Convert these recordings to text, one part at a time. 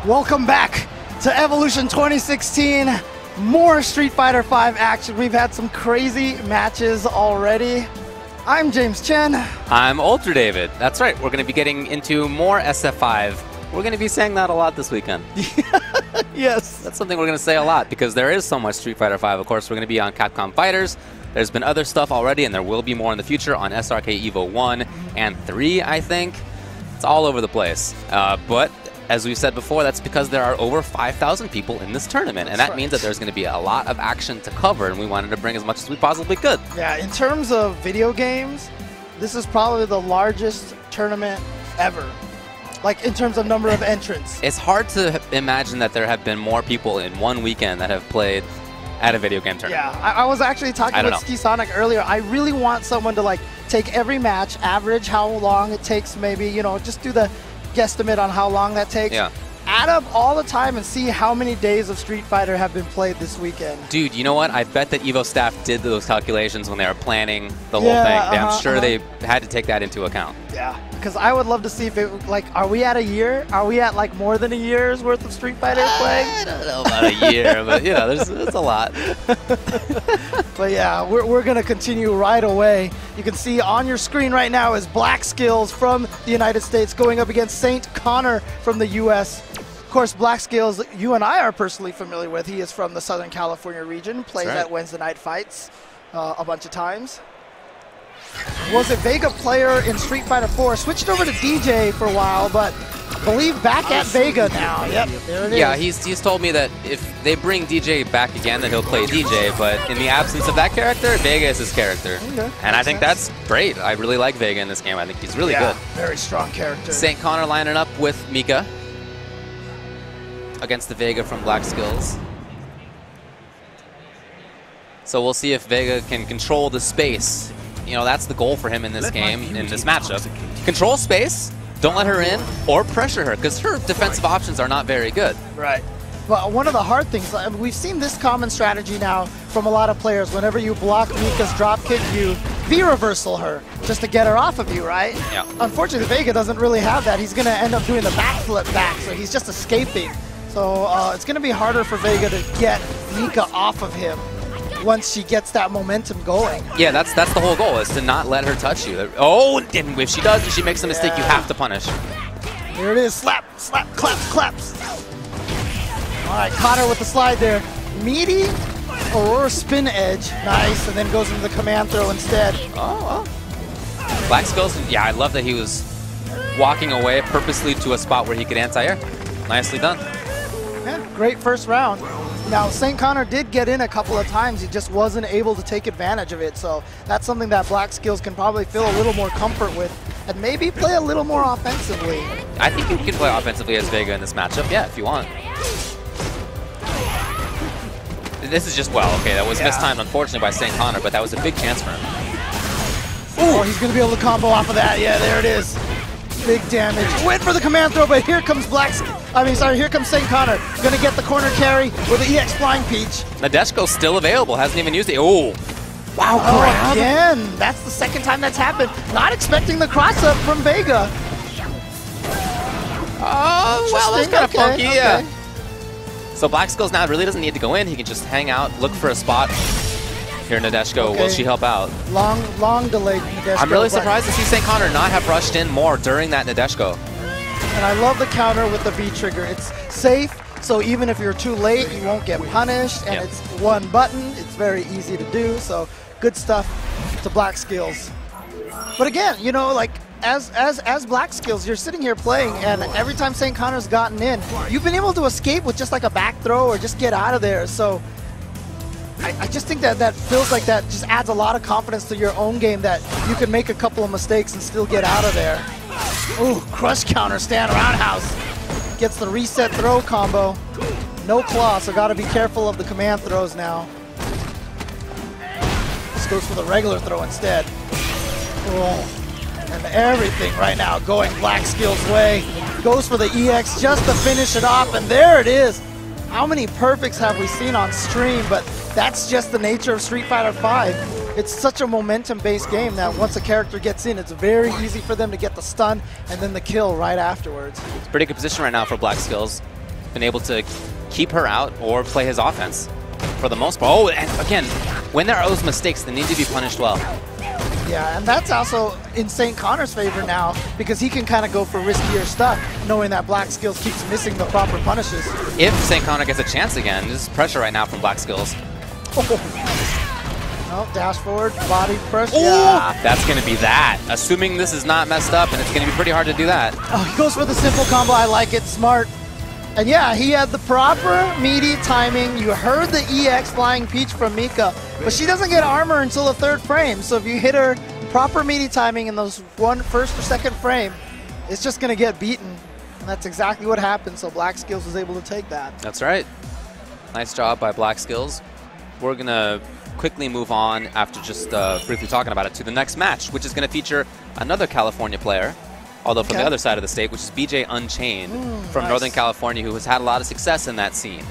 Welcome back to Evolution 2016. More Street Fighter V action. We've had some crazy matches already. I'm James Chen. I'm Ultra David. That's right. We're going to be getting into more SF5. We're going to be saying that a lot this weekend. Yes. That's something we're going to say a lot because there is so much Street Fighter V. Of course, we're going to be on Capcom Fighters. There's been other stuff already, and there will be more in the future on SRK EVO 1 and 3, I think. It's all over the place. But as we've said before, that's because there are over 5,000 people in this tournament, and that means that there's going to be a lot of action to cover, and we wanted to bring as much as we possibly could. Yeah, in terms of video games, this is probably the largest tournament ever. Like, in terms of number of entrants. It's hard to imagine that there have been more people in one weekend that have played at a video game tournament. Yeah, I was actually talking with Ski Sonic earlier. I really want someone to, like, take every match, average how long it takes, maybe, you know, just do the guesstimate on how long that takes. Yeah. Add up all the time and see how many days of Street Fighter have been played this weekend. Dude, you know what? I bet that EVO staff did those calculations when they were planning the whole thing. I'm sure they had to take that into account. Yeah, because I would love to see if it, like, are we at a year? Are we at, like, more than a year's worth of Street Fighter play? I don't know about a year, but, you know, there's a lot. But yeah, we're going to continue right away. You can see on your screen right now is Black Skills from the United States going up against Saint Connor from the US. Of course, Black Skills, you and I are personally familiar with. He is from the Southern California region, plays at Wednesday Night Fights a bunch of times. Was a Vega player in Street Fighter 4, switched over to DJ for a while, but I believe back at Vega now. Yep, there it is. Yeah, he's told me that if they bring DJ back again, that he'll play DJ, but in the absence of that character, Vega is his character. Okay, and I think that's great. I really like Vega in this game. I think he's really good. Very strong character. St. Connor lining up with Mika against the Vega from Black Skills. So we'll see if Vega can control the space. You know, that's the goal for him in this game, in this matchup. Control space, don't let her in, or pressure her, because her defensive options are not very good. Right. But one of the hard things, we've seen this common strategy now from a lot of players. Whenever you block Mika's drop kick, you V-reversal her just to get her off of you, right? Yeah. Unfortunately, Vega doesn't really have that. He's going to end up doing the backflip back, so he's just escaping. So it's going to be harder for Vega to get Mika off of him once she gets that momentum going. Yeah, that's the whole goal, is to not let her touch you. Oh, and if she does, if she makes a mistake, you have to punish. Here it is. Slap, slap, claps, claps. All right, caught her with the slide there. Meaty Aurora spin edge. Nice, and then goes into the command throw instead. Oh, well. Black Skills, yeah, I love that he was walking away purposely to a spot where he could anti-air. Nicely done. Yeah, great first round. Now, St. Connor did get in a couple of times. He just wasn't able to take advantage of it. So that's something that Black Skills can probably feel a little more comfort with and maybe play a little more offensively. I think you can play offensively as Vega in this matchup, yeah, if you want. This is just, well, okay, that was mistimed, unfortunately, by St. Connor, but that was a big chance for him. Oh, he's going to be able to combo off of that. Yeah, there it is. Big damage. Went for the command throw, but here comes here comes St. Connor. Gonna get the corner carry with the EX Flying Peach. Nadeshko's still available, hasn't even used it. Oh, wow, grab. Again, that's the second time that's happened. Not expecting the cross-up from Vega. Oh, well, that's kind of funky, yeah. Okay. So Black Skills now really doesn't need to go in. He can just hang out, look for a spot. Here, Nadeshko, will she help out? Long delayed Nadeshko. I'm really surprised to see St. Connor not have rushed in more during that Nadeshko. And I love the counter with the V trigger. It's safe, so even if you're too late, you won't get punished. And it's one button. It's very easy to do. So good stuff to Black Skills. But again, you know, like as Black Skills, you're sitting here playing, and every time St. Connor's gotten in, you've been able to escape with just like a back throw or just get out of there. So I just think that feels like that just adds a lot of confidence to your own game, that you can make a couple of mistakes and still get out of there. Ooh, crush counter, stand roundhouse. Gets the reset throw combo. No claw, so got to be careful of the command throws now. Just goes for the regular throw instead. Oh, and everything right now going Black Skills' way. Goes for the EX just to finish it off, and there it is. How many perfects have we seen on stream? But that's just the nature of Street Fighter V. It's such a momentum-based game that once a character gets in, it's very easy for them to get the stun and then the kill right afterwards. It's a pretty good position right now for Black Skills. been able to keep her out or play his offense for the most part. Oh, and again, when there are those mistakes, they need to be punished well. Yeah, and that's also in St. Connor's favor now because he can kind of go for riskier stuff, knowing that Black Skills keeps missing the proper punishes. If St. Connor gets a chance again, there's pressure right now from Black Skills. Oh, dash forward, body pressure. Yeah. That's going to be that. Assuming this is not messed up, and it's going to be pretty hard to do that. Oh, he goes for the simple combo. I like it. Smart. And yeah, he had the proper meaty timing. You heard the EX Flying Peach from Mika, but she doesn't get armor until the 3rd frame. So if you hit her proper meaty timing in those first or second frame, it's just going to get beaten. And that's exactly what happened. So Black Skills was able to take that. That's right. Nice job by Black Skills. We're going to quickly move on after just briefly talking about it to the next match, which is going to feature another California player, although from the other side of the state, which is BJ Unchained from Northern California, who has had a lot of success in that scene.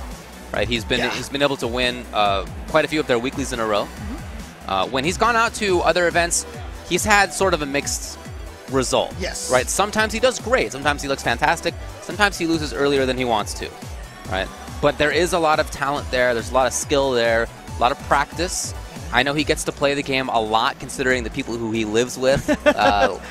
Right, he's been able to win quite a few of their weeklies in a row. When he's gone out to other events, he's had sort of a mixed result. Yes. Right. Sometimes he does great. Sometimes he looks fantastic. Sometimes he loses earlier than he wants to. Right. But there is a lot of talent there. There's a lot of skill there. A lot of practice. I know he gets to play the game a lot, considering the people who he lives with,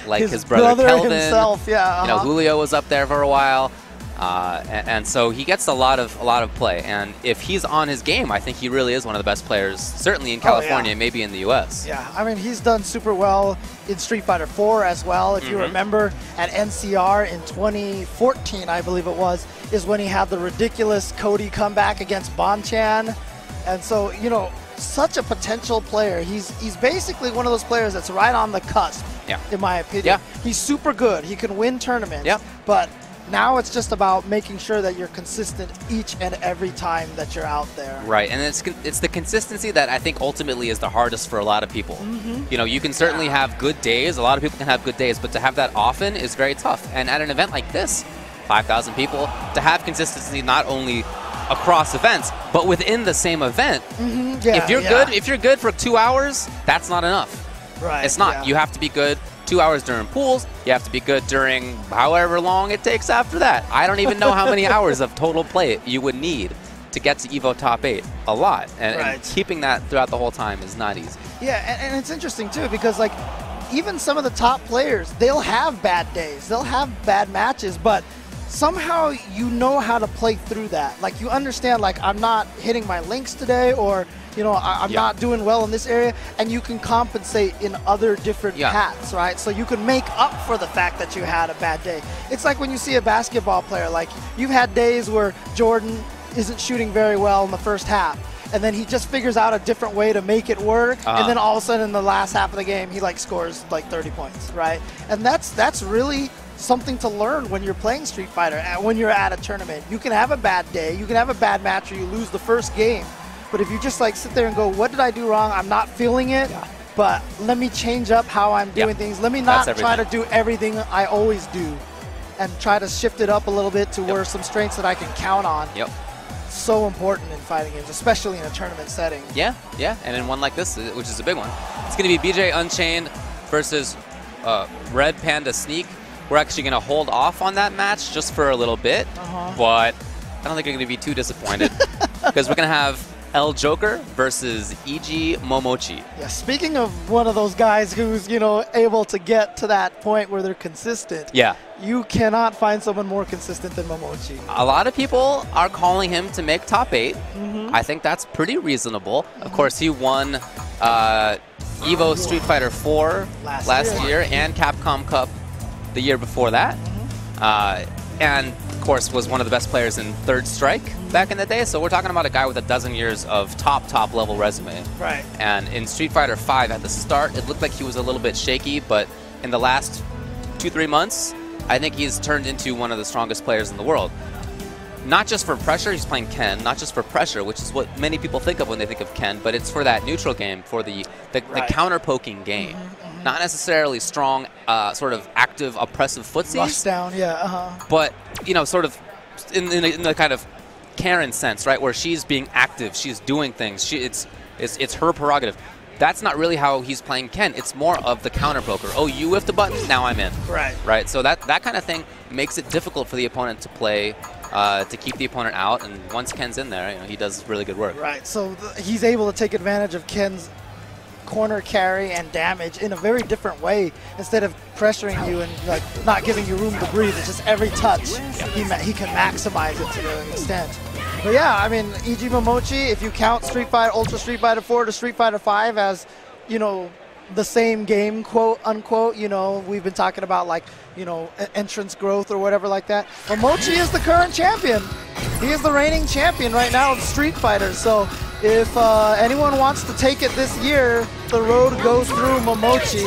like his brother Kelvin. Himself, yeah. You know, Julio was up there for a while, and so he gets a lot of play. And if he's on his game, I think he really is one of the best players, certainly in California, maybe in the U.S. Yeah, I mean, he's done super well in Street Fighter 4 as well. If you remember, at NCR in 2014, I believe it was, is when he had the ridiculous Cody comeback against Bonchan. And so, you know, such a potential player. He's basically one of those players that's right on the cusp, in my opinion. Yeah. He's super good. He can win tournaments. Yeah. But now it's just about making sure that you're consistent each and every time that you're out there. Right, and it's the consistency that I think ultimately is the hardest for a lot of people. You know, you can certainly have good days. A lot of people can have good days, but to have that often is very tough. And at an event like this, 5,000 people, to have consistency not only across events, but within the same event. If you're good for 2 hours, that's not enough. Right. It's not. You have to be good 2 hours during pools. You have to be good during however long it takes after that. I don't even know how many hours of total play you would need to get to EVO top 8. A lot. And keeping that throughout the whole time is not easy. Yeah, and it's interesting too, because like even some of the top players, they'll have bad days. They'll have bad matches, but somehow you know how to play through that. Like you understand, like I'm not hitting my links today, or you know, I'm not doing well in this area, and you can compensate in other different paths, right? So you can make up for the fact that you had a bad day. It's like when you see a basketball player, like you've had days where Jordan isn't shooting very well in the first half, and then he just figures out a different way to make it work, and then all of a sudden in the last half of the game, he like scores like 30 points, right? And that's really something to learn when you're playing Street Fighter, when you're at a tournament. You can have a bad day, you can have a bad match, or you lose the first game. But if you just like sit there and go, what did I do wrong? I'm not feeling it, but let me change up how I'm doing things. Let me not try to do everything I always do, and try to shift it up a little bit to where some strengths that I can count on. So important in fighting games, especially in a tournament setting. Yeah, and in one like this, which is a big one. It's going to be BJ Unchained versus Red Panda Sneak. We're actually going to hold off on that match just for a little bit, but I don't think you're going to be too disappointed because we're going to have El Joker versus EG Momochi. Yeah, speaking of one of those guys who's, you know, able to get to that point where they're consistent. Yeah. You cannot find someone more consistent than Momochi. A lot of people are calling him to make top 8. I think that's pretty reasonable. Of course, he won EVO Street Fighter 4 last year and Capcom Cup the year before that. And of course was one of the best players in Third Strike back in the day. So we're talking about a guy with a dozen years of top level resume. Right. And in Street Fighter 5 at the start, it looked like he was a little bit shaky, but in the last 2-3 months, I think he's turned into one of the strongest players in the world. Not just for pressure, he's playing Ken, not just for pressure, which is what many people think of when they think of Ken, but it's for that neutral game, for the counter-poking game. Not necessarily strong, sort of active, oppressive footsies. Rush down, but, you know, sort of in the kind of Karen sense, right, where she's being active, she's doing things, it's her prerogative. That's not really how he's playing Ken. It's more of the counter poker. Oh, you whiffed the button, now I'm in. Right. Right. So that kind of thing makes it difficult for the opponent to play to keep the opponent out. And once Ken's in there, you know, he does really good work. Right, so he's able to take advantage of Ken's corner carry and damage in a very different way. Instead of pressuring you and like not giving you room to breathe, it's just every touch he can maximize it to an extent. But yeah, I mean, E.G. Momochi, if you count Ultra Street Fighter 4 to Street Fighter 5 as, you know, the same game, quote unquote, you know, we've been talking about like, you know, entrance growth or whatever like that. Momochi is the current champion. He is the reigning champion right now of Street Fighter. So if anyone wants to take it this year, the road goes through Momochi.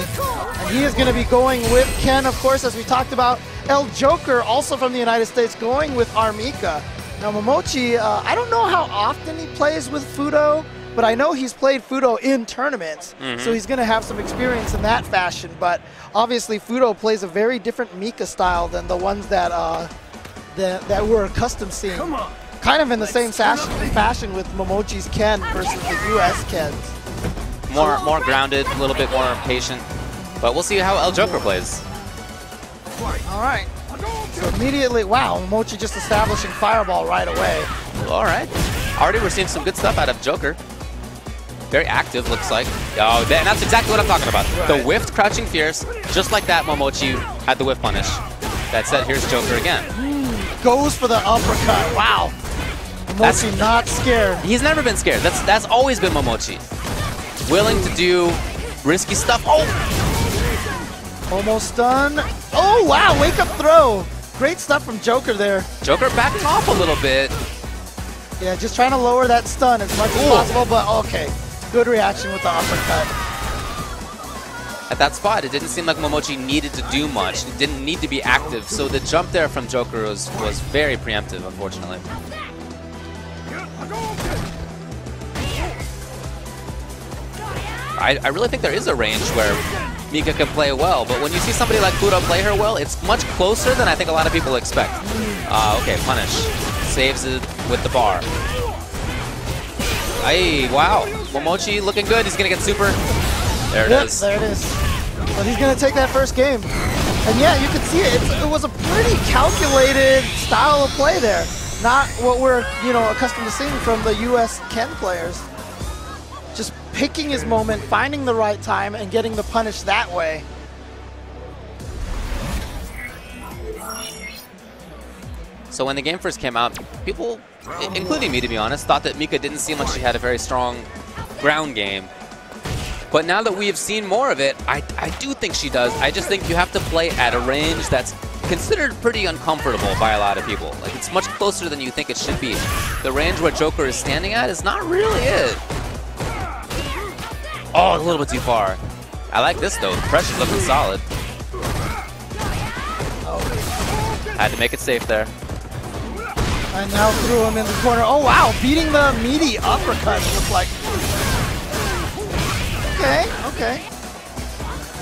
And he is going to be going with Ken, of course, as we talked about. El Joker, also from the United States, going with Armika. Now Momochi, I don't know how often he plays with Fudo, but I know he's played Fudo in tournaments, so he's going to have some experience in that fashion. But obviously Fudo plays a very different Mika style than the ones that that we're accustomed seeing. Kind of in the same fashion with Momochi's Ken versus the US Kens. More grounded, a little bit more patient. But we'll see how El Joker plays. All right. So immediately, wow, Momochi just establishing Fireball right away. All right. Already we're seeing some good stuff out of Joker. Very active, looks like. Oh, and that's exactly what I'm talking about. Right. The whiffed Crouching Fierce, just like that, Momochi had the whiff punish. That said, here's Joker again. Goes for the uppercut. Wow. Momochi not scared. He's never been scared. That's always been Momochi. Willing to do risky stuff. Oh! Almost done. Oh, wow, wake up throw. Great stuff from Joker there. Joker backed off a little bit. Yeah, just trying to lower that stun as much as possible, but okay. Good reaction with the uppercut. At that spot, it didn't seem like Momochi needed to do much. It didn't need to be active, so the jump there from Joker was very preemptive, unfortunately. I really think there is a range where Mika can play well, but when you see somebody like Fudo play her well, it's much closer than I think a lot of people expect. Okay, punish. Saves it with the bar. Ay, wow. Momochi looking good. He's going to get super. There it is. There it is. But he's going to take that first game. And yeah, you can see it. It was a pretty calculated style of play there. Not what we're, you know, accustomed to seeing from the US Ken players. Just picking his moment, finding the right time, and getting the punish that way. So when the game first came out, people, including me to be honest, thought that Mika didn't seem like she had a very strong ground game. But now that we have seen more of it, I do think she does. I just think you have to play at a range that's considered pretty uncomfortable by a lot of people. Like, it's much closer than you think it should be. The range where Joker is standing at is not really it. Oh, a little bit too far. I like this though. The pressure's looking solid. Had to make it safe there. And now threw him in the corner. Oh wow, beating the meaty uppercut, it looked like. Okay.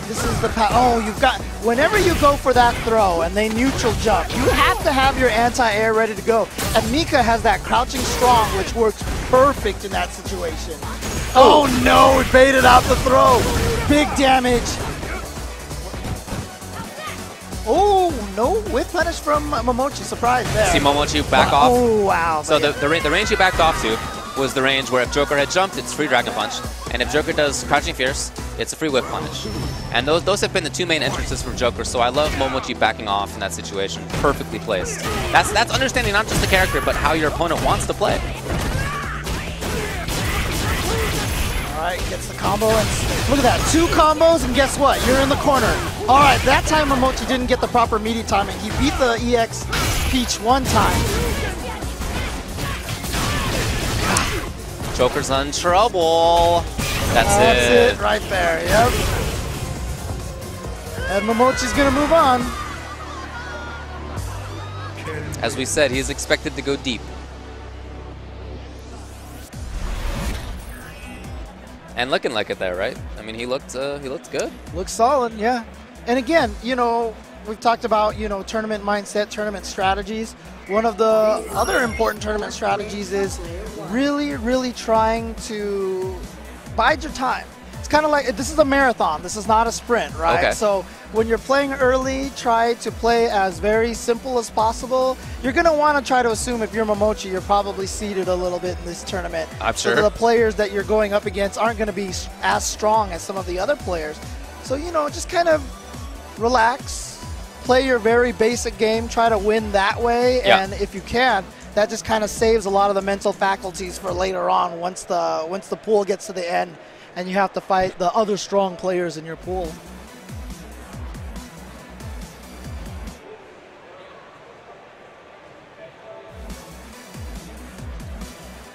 This is the oh, you've got, whenever you go for that throw and they neutral jump, you have to have your anti-air ready to go. And Mika has that crouching strong, which works perfect in that situation. Oh no, it baited out the throw. Big damage. Oh, no whip punish from Momochi. Surprise there. See Momochi back off? Oh, wow. So the range he backed off to was the range where if Joker had jumped, it's free Dragon Punch. And if Joker does Crouching Fierce, it's a free whip punish. And those have been the two main entrances from Joker, so I love Momochi backing off in that situation. Perfectly placed. That's understanding not just the character, but how your opponent wants to play. Alright, gets the combo, and look at that, 2 combos, and guess what? You're in the corner. Alright, that time Momochi didn't get the proper meaty timing. He beat the EX Peach one time. Joker's in trouble. That's it right there, yep. And Momochi's gonna move on. As we said, he's expected to go deep. And looking like it there, right? I mean, he looked good. Looks solid, yeah. And again, you know, we've talked about, you know, tournament mindset, tournament strategies. One of the other important tournament strategies is really, really trying to bide your time. It's kind of like, this is a marathon. This is not a sprint, right? Okay. So when you're playing early, try to play as very simple as possible. You're going to want to try to assume if you're Momochi, you're probably seeded a little bit in this tournament. I'm sure. So the players that you're going up against aren't going to be as strong as some of the other players. So, you know, just kind of relax, play your very basic game, try to win that way, and if you can, that just kind of saves a lot of the mental faculties for later on once the pool gets to the end and you have to fight the other strong players in your pool.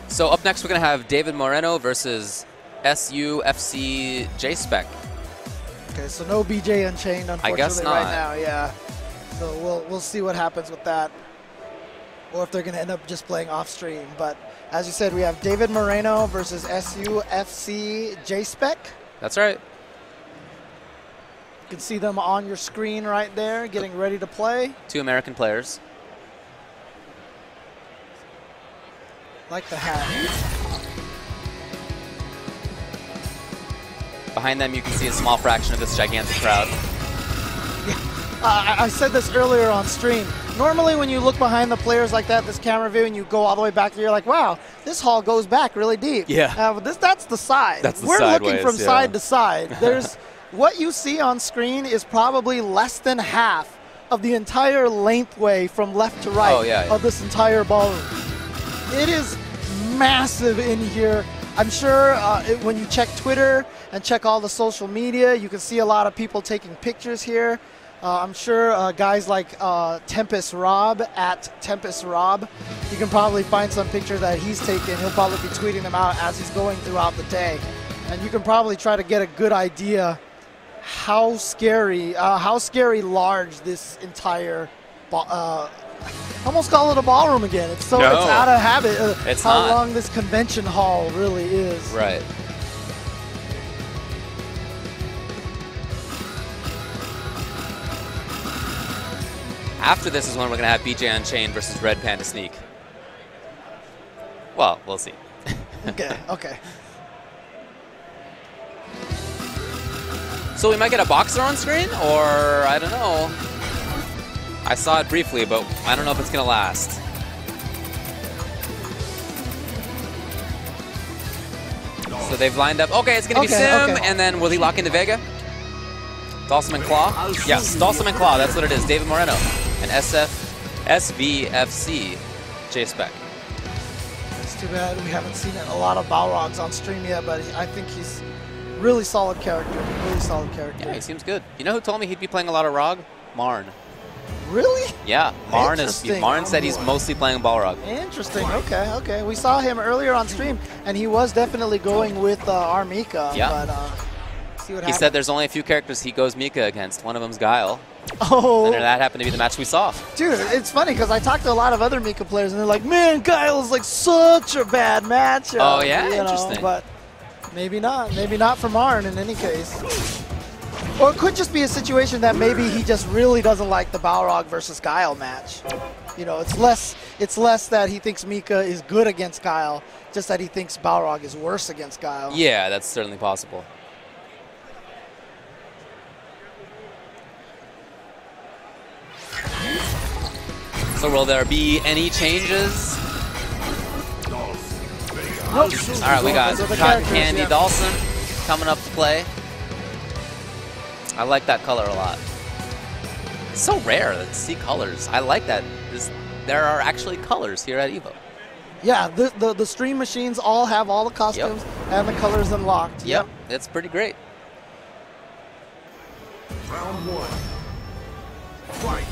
So up next, we're going to have David Moreno versus SFV Jspec. Okay, so no BJ Unchained, unfortunately, I guess not. right now, yeah. So we'll see what happens with that, or if they're going to end up just playing off stream. But as you said, we have David Moreno versus SFV Jspec. That's right. You can see them on your screen right there, getting ready to play. 2 American players. Like the hat. Behind them, you can see a small fraction of this gigantic crowd. I said this earlier on stream. Normally when you look behind the players like that, this camera view, and you go all the way back, you're like, wow, this hall goes back really deep. Yeah. But that's the side. That's the We're sideways, looking from side to side. There's what you see on screen is probably less than half of the entire lengthway from left to right of this entire ballroom. It is massive in here. I'm sure when you check Twitter and check all the social media, you can see a lot of people taking pictures here. I'm sure guys like Tempest Rob at Tempest Rob, you can probably find some pictures that he's taken. He'll probably be tweeting them out as he's going throughout the day. And you can probably try to get a good idea how scary large this entire, I almost call it a ballroom again. It's so it's out of habit how long this convention hall really is. Right. After this is when we're going to have BJ Unchained versus Red Panda Sneak. Well, we'll see. Okay. So we might get a boxer on screen, or I don't know. I saw it briefly, but I don't know if it's going to last. So they've lined up. Okay, it's going to be Sim, and then will he lock into Vega? Dhalsim and Claw? Yes, Dhalsim and Claw, that's what it is. David Moreno and SFV Jspec. It's too bad we haven't seen a lot of Balrogs on stream yet, but I think he's really solid character. Really solid character. Yeah, he seems good. You know who told me he'd be playing a lot of Rog? Marn. Really? Yeah, Marn said he's mostly playing Balrog. Interesting. Okay. We saw him earlier on stream, and he was definitely going with Armika. Yeah. But, see what he said there's only a few characters he goes Mika against. One of them's Guile. Oh. And that happened to be the match we saw. Dude, it's funny because I talked to a lot of other Mika players, and they're like, man, Guile is like such a bad matchup. Oh, yeah? Interesting. But maybe not. Maybe not for Marn in any case. Or it could just be a situation that maybe he just really doesn't like the Balrog versus Guile match. You know, it's less that he thinks Mika is good against Guile, just that he thinks Balrog is worse against Guile. Yeah, that's certainly possible. So will there be any changes? Nope. All right, we got Cotton Candy Dhalsim coming up to play. I like that color a lot. It's so rare to see colors. I like that. There are actually colors here at EVO. Yeah, the stream machines all have all the costumes and the colors unlocked. Yep, it's pretty great. Round 1. Fight.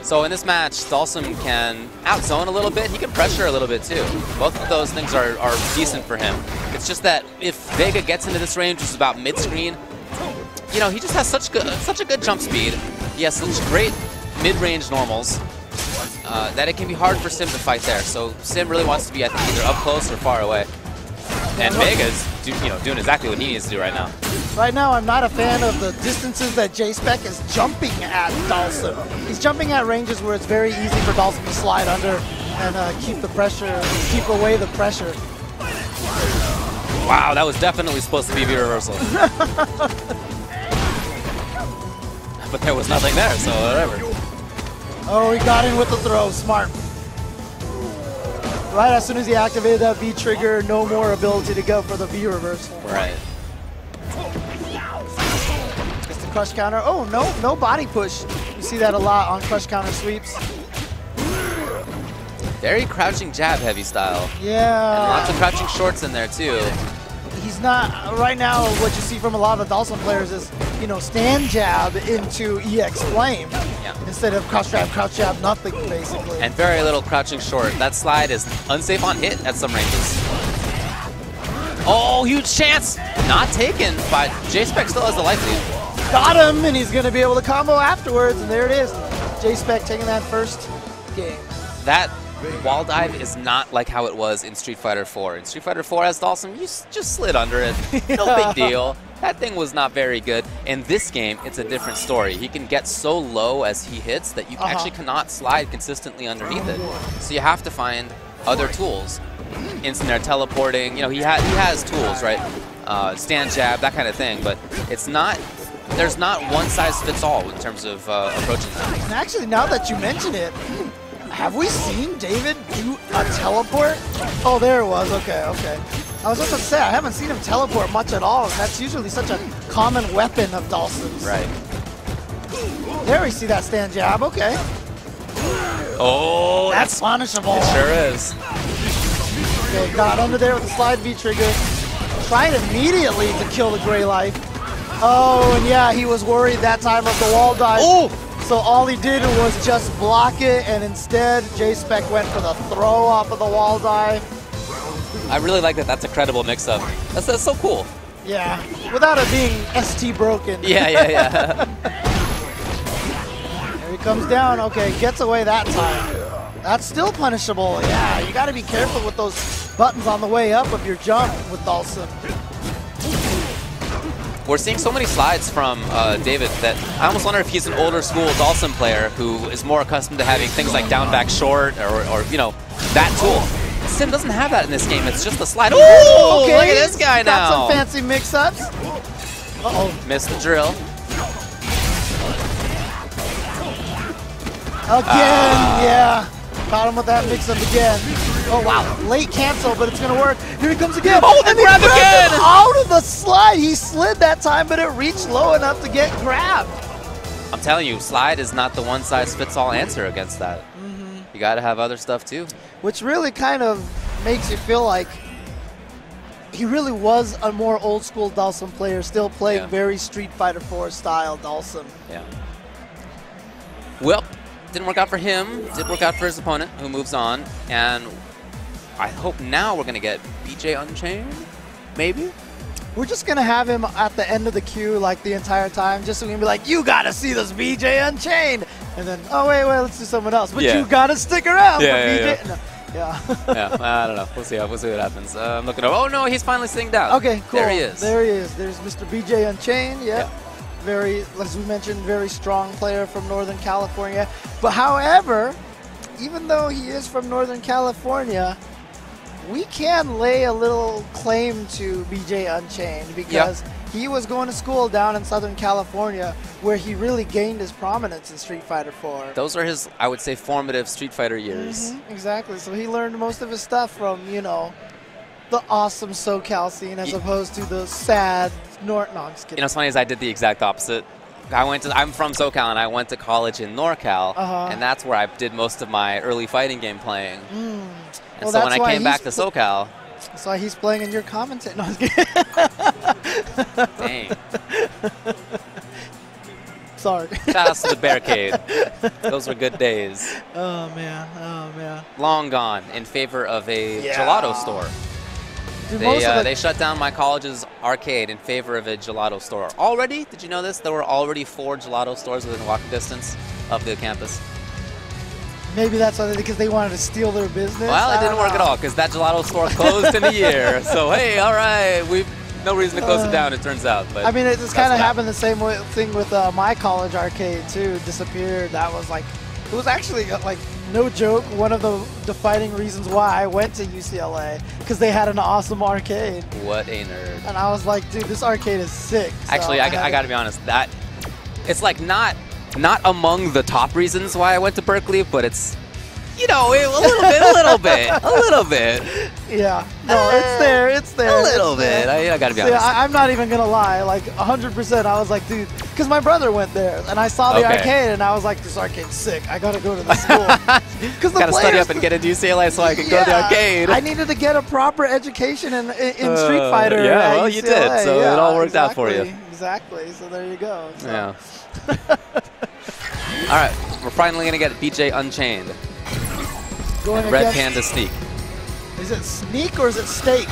So in this match, Dhalsim can outzone a little bit. He can pressure a little bit too. Both of those things are decent for him. It's just that if Vega gets into this range, which is about mid-screen, you know, he just has such a good jump speed. He has such great mid-range normals that it can be hard for Sim to fight there. So Sim really wants to be, I think, either up close or far away. And Vega's doing exactly what he needs to do right now. Right now, I'm not a fan of the distances that Jspec is jumping at Dhalsim. He's jumping at ranges where it's very easy for Dhalsim to slide under and keep away the pressure. Wow, that was definitely supposed to be V reversal. But there was nothing there, so whatever. Oh, he got in with the throw. Smart. Right as soon as he activated that V trigger, no more ability to go for the V reversal. Right. Gets the crush counter. Oh, no body push. You see that a lot on crush counter sweeps. Very crouching jab heavy style. Yeah. And lots of crouching shorts in there too. He's not, right now, what you see from a lot of the Dhalsim players is, you know, stand jab into EX flame. Yeah. Instead of crouch jab, nothing, basically. And very little crouching short. That slide is unsafe on hit at some ranges. Oh, huge chance! Not taken, but Jspec still has the life lead. Got him, and he's going to be able to combo afterwards, and there it is. Jspec taking that first game. That wall dive is not like how it was in Street Fighter 4. In Street Fighter 4 as Dhalsim, you just slid under it. No big deal. That thing was not very good. In this game, it's a different story. He can get so low as he hits that you actually cannot slide consistently underneath it. So you have to find other tools. Instant air teleporting, you know, he has tools, right? Stand jab, that kind of thing, but it's not, there's not one size fits all in terms of approaching that. And actually, now that you mention it, have we seen David do a teleport? Oh, there it was. Okay, okay. I was just about to say, I haven't seen him teleport much at all. That's usually such a common weapon of Dhalsim's. Right. There we see that stand jab. Okay. Oh, that's punishable. It sure is. Okay, got under there with the slide V trigger. Tried immediately to kill the gray life. Oh, and yeah, he was worried that time of the wall dive. Oh! So all he did was just block it, and instead, Jspec went for the throw off of the wall dive. I really like that. That's a credible mix-up. That's so cool. Yeah, without it being ST broken. Yeah. There he comes down. Okay, gets away that time. That's still punishable. Yeah, you got to be careful with those buttons on the way up of your jump with Dhalsim. We're seeing so many slides from David that I almost wonder if he's an older school Dhalsim player who is more accustomed to having things like down back short or you know, that tool. Sim doesn't have that in this game. It's just a slide. Oh, okay. Look at this guy now. Got some fancy mix-ups. Uh-oh. Missed the drill. Again, yeah. Caught him with that mix-up again. Oh, wow. Late cancel, but it's going to work. Here he comes again. Oh, and grab again! Out of the slide. He slid that time, but it reached low enough to get grabbed. I'm telling you, slide is not the one-size-fits-all answer against that. You got to have other stuff, too. Which really kind of makes you feel like he really was a more old-school Dhalsim player, still playing very Street Fighter 4 style Dhalsim. Yeah. Well, didn't work out for him. Did work out for his opponent, who moves on. And I hope now we're going to get BJ Unchained, maybe? We're just going to have him at the end of the queue like the entire time, just so we can be like, you got to see this BJ Unchained. And then, oh, wait, let's do someone else. But you got to stick around for BJ. No. Yeah, I don't know. We'll see what happens. I'm looking up. Oh, no, he's finally sitting down. Okay, cool. There he is. There he is. There's Mr. BJ Unchained. Yep. Very, as we mentioned, very strong player from Northern California. But however, even though he is from Northern California, we can lay a little claim to BJ Unchained because he was going to school down in Southern California where he really gained his prominence in Street Fighter 4. Those are his, I would say, formative Street Fighter years. Exactly. So he learned most of his stuff from, you know, the awesome SoCal scene as opposed to the sad No, I'm just kidding. You know, what's funny is I did the exact opposite. I'm from SoCal and I went to college in NorCal, and that's where I did most of my early fighting game playing. And so when I came back to SoCal, that's why he's playing in your commentary. No, I'm just kidding. Dang. Sorry. Shout out to the Barricade. Those were good days. Oh man, oh man. Long gone in favor of a gelato store. Dude, they shut down my college's arcade in favor of a gelato store. Already? Did you know this? There were already 4 gelato stores within walking distance of the campus. Maybe that's why because they wanted to steal their business. Well, it didn't work at all because that gelato store closed in a year. So hey, all right, we've no reason to close it down. It turns out. But I mean, it's kind of happened the same thing with my college arcade too. Disappeared. That was like It was actually, like, no joke, one of the defining reasons why I went to UCLA, because they had an awesome arcade. What a nerd. And I was like, dude, this arcade is sick. So Actually, I gotta be honest, that it's like not among the top reasons why I went to Berkeley, but it's, you know, a little bit. Yeah, no, it's there. A little bit. I gotta be honest. I'm not even gonna lie, like 100%. I was like, dude, because my brother went there, and I saw the arcade, and I was like, this arcade's sick. I gotta go to the school. Because gotta study up and get into UCLA so I can go to the arcade. I needed to get a proper education in Street Fighter. Yeah, well, UCLA. you did, so it all worked out for you. Exactly. So there you go. So. Yeah. All right, we're finally gonna get BJ Unchained. Red Panda Sneak. Is it sneak or is it steak?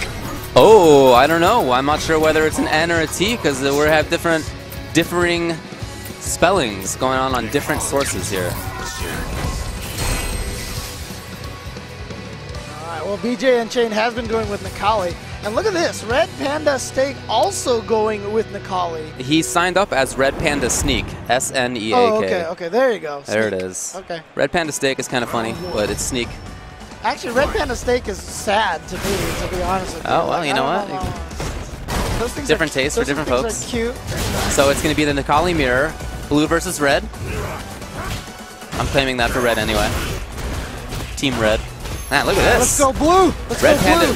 Oh, I don't know. I'm not sure whether it's an N or a T because we have differing spellings going on different sources here. All right, well, BJ Unchained has been going with Necalli. And look at this, Red Panda Steak also going with Necalli. He signed up as Red Panda Sneak, S-N-E-A-K. Oh, okay, there you go. There Sneak. it is. Okay. Red Panda Steak is kind of funny, but it's Sneak. Actually, Red Panda Steak is sad to me, to be honest with you. Oh, well, you know what? Those things Different tastes for different folks. Are cute. So it's going to be the Necalli mirror, blue versus red. I'm claiming that for red anyway. Team red. Man, look at this. Let's go blue.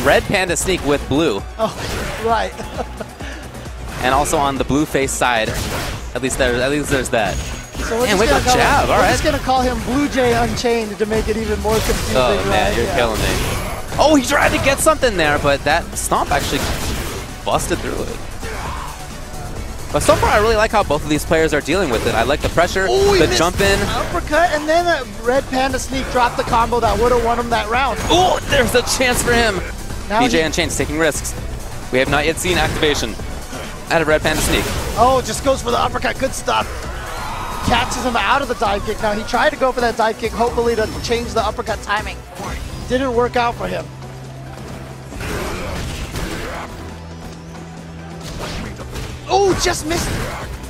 Red Panda Sneak with blue. Oh, right. And also on the blue face side, at least there's that. So we're man, just jab. All right. We're just gonna call him Blue Jay Unchained to make it even more confusing. Oh man, right? you're killing me. Oh, he tried to get something there, but that stomp actually busted through it. But so far, I really like how both of these players are dealing with it. I like the pressure, the jump in. Uppercut, and then a Red Panda Sneak dropped the combo that would have won him that round. Oh, there's a chance for him. Now BJ Unchained's taking risks. We have not yet seen activation out of Red Panda Sneak. Oh, just goes for the uppercut. Good stuff. Catches him out of the dive kick. Now, he tried to go for that dive kick, hopefully to change the uppercut timing. Didn't work out for him. Oh, just missed.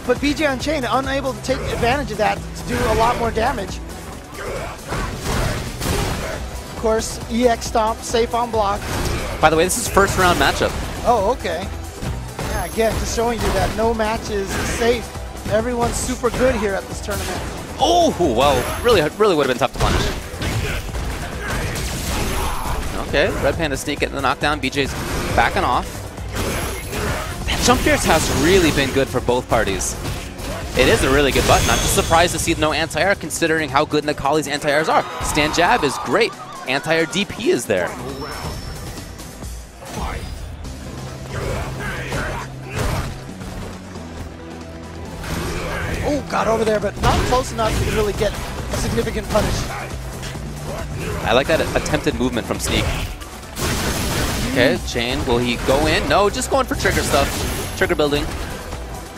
But BJ Unchained unable to take advantage of that to do a lot more damage. Of course, EX stomp, safe on block. By the way, this is first round matchup. Oh, okay. Yeah, again, just showing you that no match is safe. Everyone's super good here at this tournament. Oh, well, really would have been tough to punish. Okay, Red Panda Sneak getting the knockdown. BJ's backing off. That jump fierce has really been good for both parties. It is a really good button. I'm just surprised to see no anti-air considering how good Necalli's anti-airs are. Stand jab is great. Anti-air DP is there. Oh, got over there, but not close enough to really get a significant punish. I like that attempted movement from Sneak. Okay, chain. Will he go in? No, just going for trigger stuff. Trigger building.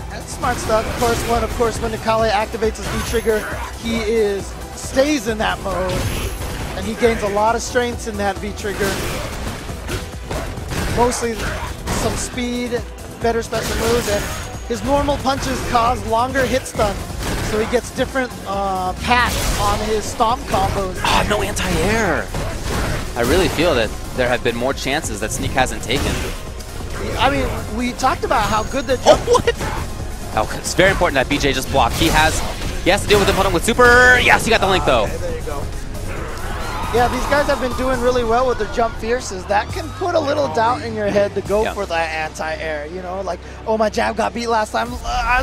That's smart stuff. Of course, when Necalli activates his V-trigger, he stays in that mode, and he gains a lot of strengths in that V-trigger. Mostly some speed, better special moves, and his normal punches cause longer hit stun, so he gets different paths on his stomp combos. Ah, no anti-air. I really feel that there have been more chances that Sneak hasn't taken. I mean, we talked about how good the jump. Oh, what? Oh, it's very important that BJ just blocked. He has to deal with the opponent with super. Yes, he got the link though. Okay, there you go. Yeah, these guys have been doing really well with their jump fierces. That can put a little doubt in your head to go for that anti-air. You know, like, oh, my jab got beat last time.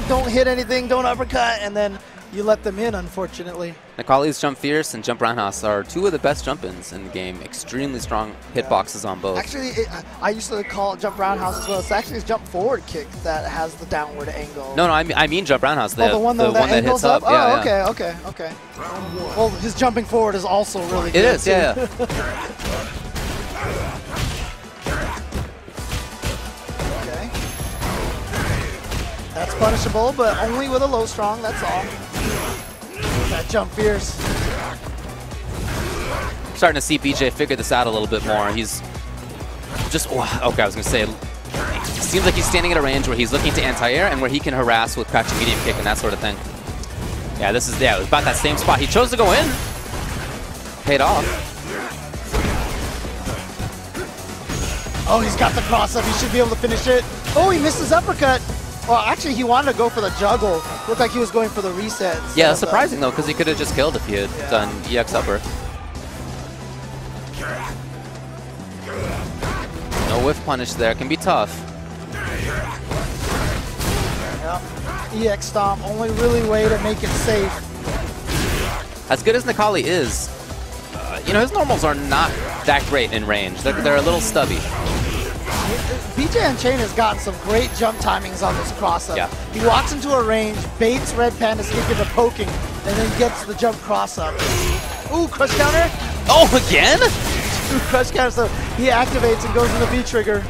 Don't hit anything, don't uppercut, and then you let them in, unfortunately. Necalli's jump fierce and jump roundhouse are two of the best jump-ins in the game. Extremely strong hitboxes on both. Actually, I used to call it jump roundhouse as well. It's actually his jump forward kick that has the downward angle. No, I mean jump roundhouse. The one that hits up? Yeah, okay. Well, his jumping forward is also really good. It is, yeah. Okay. That's punishable, but only with a low strong, that's all. That jump fierce. Starting to see BJ figure this out a little bit more. He's just, okay, I was going to say, it seems like he's standing at a range where he's looking to anti-air and where he can harass with crouching medium kick and that sort of thing. Yeah, this is, yeah, it was about that same spot. He chose to go in. Paid off. Oh, he's got the cross up. He should be able to finish it. Oh, he missed his uppercut. Well, actually, he wanted to go for the juggle. Looked like he was going for the reset. Yeah, that's surprising, though, because he could have just killed if he had done EX upper. No whiff punish there. Can be tough. Yep. EX stomp, only really way to make it safe. As good as Necalli is, you know, his normals are not that great in range. They're a little stubby. BJ Unchained has gotten some great jump timings on this cross-up. Yeah. He walks into a range, baits Red Panda Sneak into poking, and then gets the jump cross-up. Ooh, crush counter. Oh, again? Ooh, crush counter, so he activates and goes into V-trigger.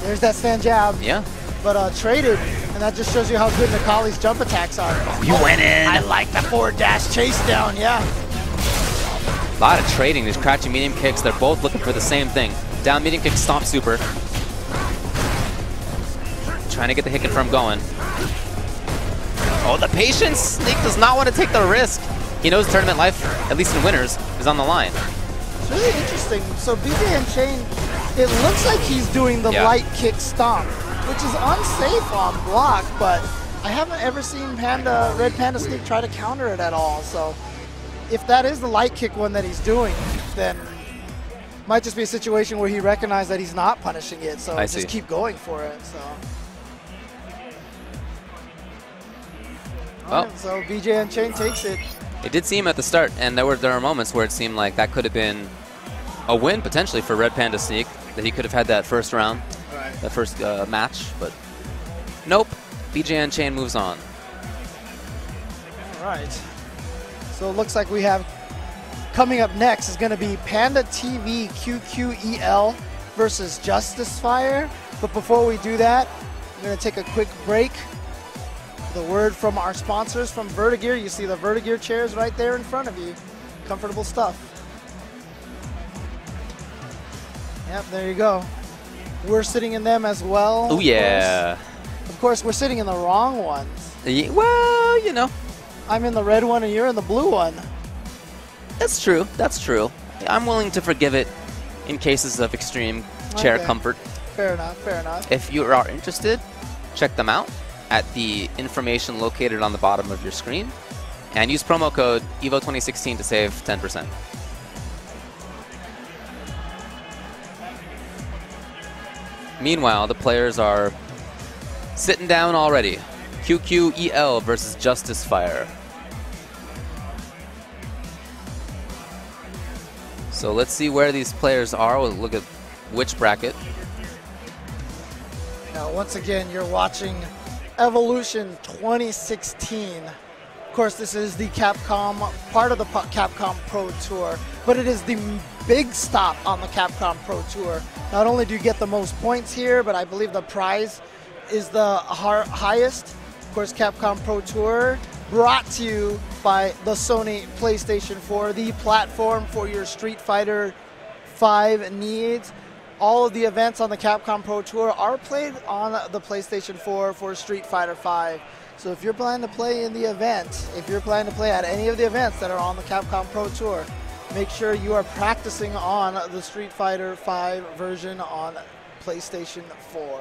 There's that stand jab. Yeah. But traded, and that just shows you how good Necalli's jump attacks are. Oh, you went in. I like the forward dash chase down, yeah. A lot of trading. These crouching medium kicks, they're both looking for the same thing. Down medium kick, stomp super. Trying to get the hit confirm going. Oh, the patience! Sneak does not want to take the risk. He knows tournament life, at least in winners, is on the line. It's really interesting. So BJ Unchained, it looks like he's doing the light kick stomp, which is unsafe on block, but I haven't ever seen Red Panda Sneak try to counter it at all. So if that is the light kick one that he's doing, then it might just be a situation where he recognized that he's not punishing it, so just keep going for it. So. Oh. So BJ Unchained takes it. It did seem at the start, and there were moments where it seemed like that could have been a win potentially for Red Panda Sneak, that he could have had that first round, that first match, but nope. BJ Unchained moves on. All right. So it looks like we have coming up next is going to be Panda TV QQEL versus Justice Fire. But before we do that, I'm going to take a quick break. The word from our sponsors from Vertigear. You see the Vertigear chairs right there in front of you. Comfortable stuff. Yep, there you go. We're sitting in them as well. Oh, yeah. Of course, we're sitting in the wrong ones. Well, you know. I'm in the red one and you're in the blue one. That's true. That's true. I'm willing to forgive it in cases of extreme chair comfort. Fair enough, fair enough. If you are interested, check them out at the information located on the bottom of your screen, and use promo code EVO2016 to save 10%. Meanwhile, the players are sitting down already. QQEL versus Justice Fire. So let's see where these players are. We'll look at which bracket. Now, once again, you're watching Evolution 2016. Of course, this is the Capcom, part of the Capcom Pro Tour, but it is the big stop on the Capcom Pro Tour. Not only do you get the most points here, but I believe the prize is the highest. Of course, Capcom Pro Tour brought to you by the Sony PlayStation 4, the platform for your Street Fighter V needs. All of the events on the Capcom Pro Tour are played on the PlayStation 4 for Street Fighter V. So if you're planning to play in the event, if you're planning to play at any of the events that are on the Capcom Pro Tour, make sure you are practicing on the Street Fighter V version on PlayStation 4.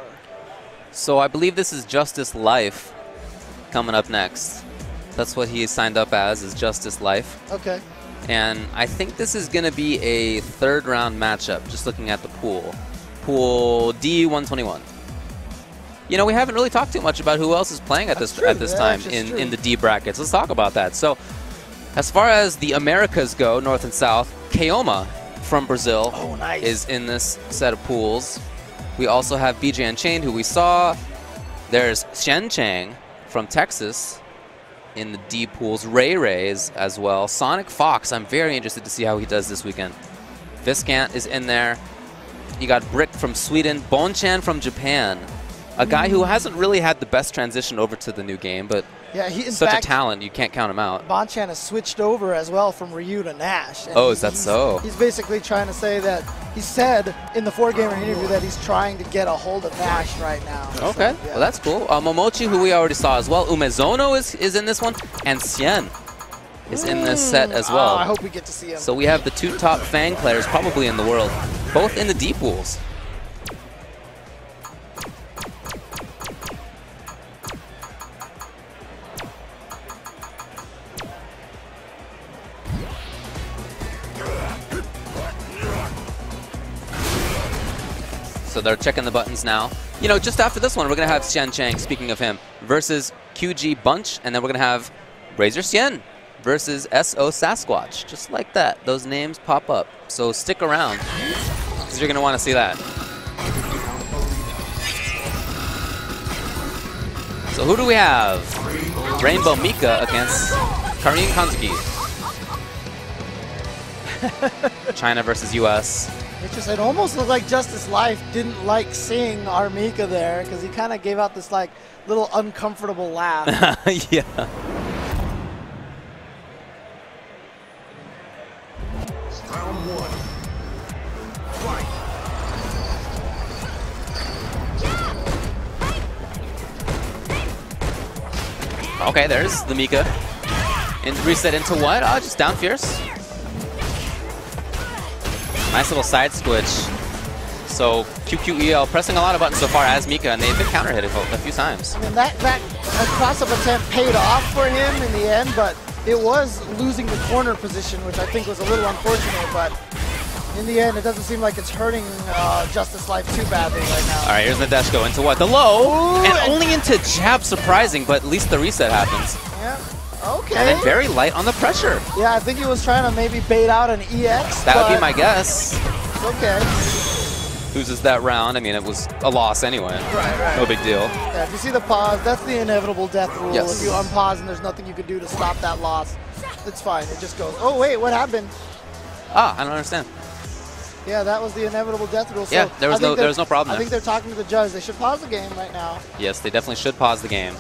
So I believe this is Justice Life coming up next. That's what he signed up as, is Justice Life. Okay. And I think this is going to be a third round matchup, just looking at the pool. Pool D121. You know, we haven't really talked too much about who else is playing at this time in the D brackets. Let's talk about that. So, as far as the Americas go, North and South, Kaoma from Brazil is in this set of pools. We also have BJ Unchained, who we saw. There's Shen Chang from Texas in the D pools. Ray is as well. Sonic Fox, I'm very interested to see how he does this weekend. Viscant is in there. You got Brick from Sweden. Bonchan from Japan. A guy who hasn't really had the best transition over to the new game, but Yeah, he in Such fact, a talent, you can't count him out. Bonchan has switched over as well from Ryu to Nash. And Oh, is that so? He's basically trying to say that, he said in the 4-gamer interview that he's trying to get a hold of Nash right now. Okay, So, yeah. well that's cool. Momochi, who we already saw as well. Umezono is in this one, and Xian is in this set as well. Oh, I hope we get to see him. So we have the 2 top Fang players probably in the world, both in the deep pools. So they're checking the buttons now. You know, just after this one, we're going to have Xian Chang, speaking of him, versus QG Bunch, and then we're going to have Razor Xian versus SO Sasquatch. Just like that. Those names pop up. So stick around, because you're going to want to see that. So who do we have? Rainbow Mika against Karin Kanzuki. China versus US. It almost looked like Justice Life didn't like seeing our Mika there because he kind of gave out this like little uncomfortable laugh. Yeah. Round 1. Fight. Okay, there's the Mika. And reset into what? Oh, just down fierce. Nice little side switch. So QQEL pressing a lot of buttons so far as Mika, and they've been counter hit a few times. I mean, that cross-up attempt paid off for him in the end, but it was losing the corner position, which I think was a little unfortunate, but in the end, it doesn't seem like it's hurting Justice Life too badly right now. All right, here's Nadeshko into what? The low, Ooh, and only into jab, surprising, but at least the reset happens. Yeah, okay. And then very light on the pressure. Yeah, I think he was trying to maybe bait out an EX. That would be my guess. Okay. Loses that round. I mean, it was a loss anyway. Right. No big deal. Yeah, if you see the pause, that's the inevitable death rule. Yes. If you unpause and there's nothing you can do to stop that loss, it's fine. It just goes, oh, wait, what happened? Ah, I don't understand. Yeah, that was the inevitable death rule. So Yeah, there was no problem I there. think they're talking to the judge. They should pause the game right now. Yes, they definitely should pause the game.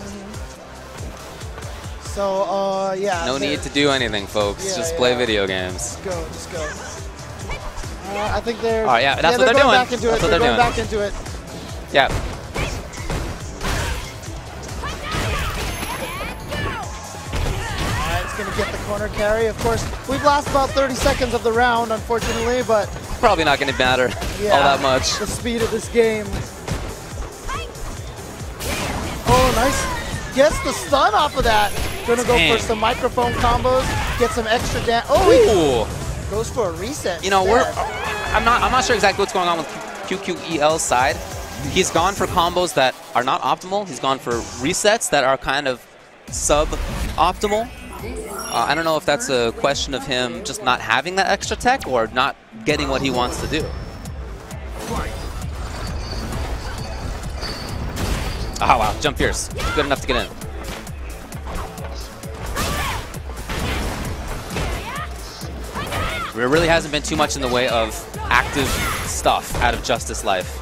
So, yeah. No need to do anything, folks. Yeah, just play yeah. video games. Just go. I think they're. Oh, yeah, that's what they're going doing. Back into That's it. what They're they're going doing. back into it. Yeah. It's going to get the corner carry. Of course, we've lost about 30 seconds of the round, unfortunately, but Probably not going to matter yeah, all that much. the speed of this game. Oh, nice. Gets the stun off of that. Going to go Dang. for some microphone combos, get some extra damage. Oh, he Ooh. goes for a reset. You know, instead. I'm not sure exactly what's going on with QQEL's side. He's gone for combos that are not optimal. He's gone for resets that are kind of sub-optimal. I don't know if that's a question of him just not having that extra tech or not getting what he wants to do. Oh, wow. Jump fierce. Good enough to get in. There really hasn't been too much in the way of active stuff out of Justice Life.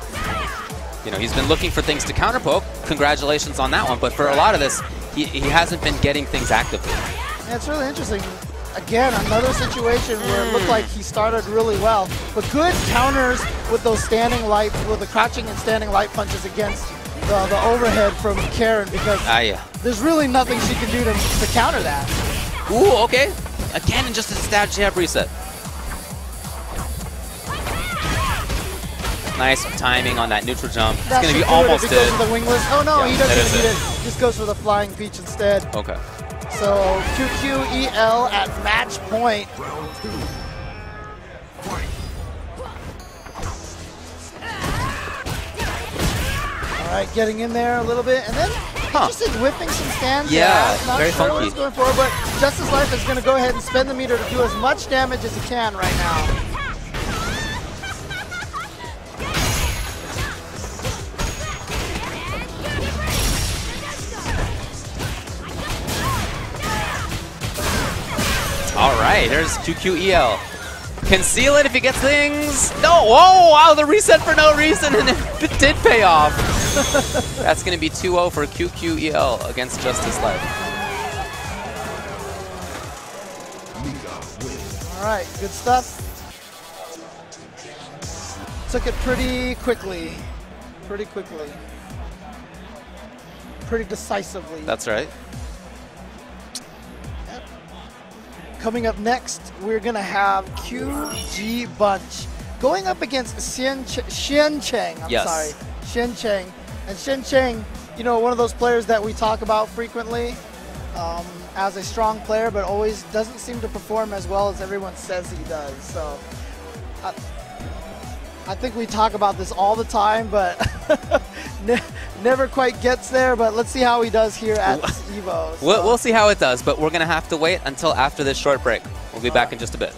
You know, he's been looking for things to counterpoke. Congratulations on that one. But for a lot of this, he hasn't been getting things actively. Yeah, it's really interesting. Again, another situation where it looked like he started really well, but good counters with those standing light, with the crouching and standing light punches against the overhead from Karen, because there's really nothing she can do to counter that. Ooh, okay. Again, just a stab jab reset. Nice timing on that neutral jump. It's going to be almost dead. The wingless. Oh no, Yeah, he doesn't that is need it. it. Just goes for the flying peach instead. Okay. So QQEL at match point. Round 2. Fight. All right, getting in there a little bit, and then just whipping some stands. Yeah, not very sure what funky. he's going for, but Justice Life is going to go ahead and spend the meter to do as much damage as he can right now. All right, there's QQEL. Conceal it if he gets things. No, whoa, wow, the reset for no reason, and it did pay off. That's going to be 2-0 for QQEL against Justice Life. All right, good stuff. Took it pretty quickly. Pretty decisively. That's right. Yep. Coming up next, we're gonna have QG Bunch going up against Xian Cheng. I'm sorry, Xian Cheng. And Xian Cheng, you know, one of those players that we talk about frequently as a strong player, but always doesn't seem to perform as well as everyone says he does. So I think we talk about this all the time, but never quite gets there. But let's see how he does here at EVO. So. We'll see how it does, but we're going to have to wait until after this short break. We'll be back in just a bit.